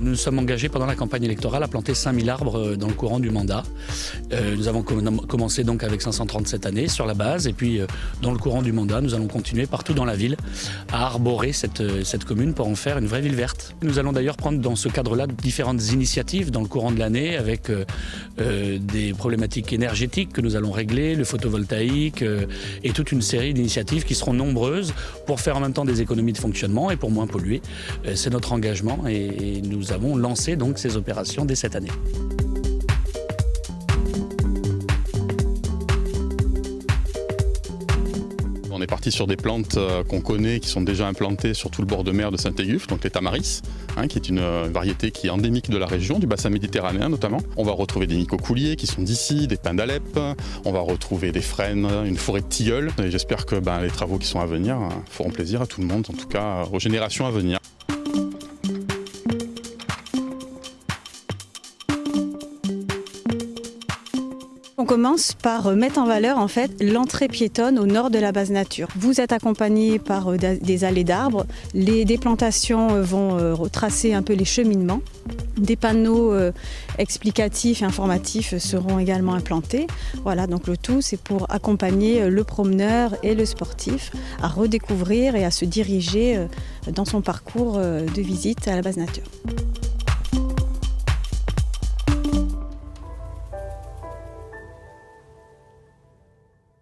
Nous sommes engagés pendant la campagne électorale à planter 5000 arbres dans le courant du mandat. Nous avons commencé donc avec 530 cette année sur la base et puis dans le courant du mandat, nous allons continuer partout dans la ville à arborer cette commune pour en faire une vraie ville verte. Nous allons d'ailleurs prendre dans ce cadre-là différentes initiatives dans le courant de l'année avec des problématiques énergétiques que nous allons régler, le photovoltaïque et toute une série d'initiatives qui seront nombreuses pour faire en même temps des économies de fonctionnement et pour moins polluer. C'est notre engagement et nous avons lancé donc ces opérations dès cette année. On est parti sur des plantes qu'on connaît, qui sont déjà implantées sur tout le bord de mer de Saint-Éguste, donc les tamaris, qui est une variété qui est endémique de la région, du bassin méditerranéen notamment. On va retrouver des nicocouliers qui sont d'ici, des pins d'Alep, on va retrouver des frênes, une forêt de tilleuls. Et j'espère que les travaux qui sont à venir feront plaisir à tout le monde, en tout cas aux générations à venir. On commence par mettre en valeur en fait l'entrée piétonne au nord de la base nature. Vous êtes accompagné par des allées d'arbres. Des plantations vont retracer un peu les cheminements. Des panneaux explicatifs et informatifs seront également implantés. Voilà, donc le tout c'est pour accompagner le promeneur et le sportif à redécouvrir et à se diriger dans son parcours de visite à la base nature.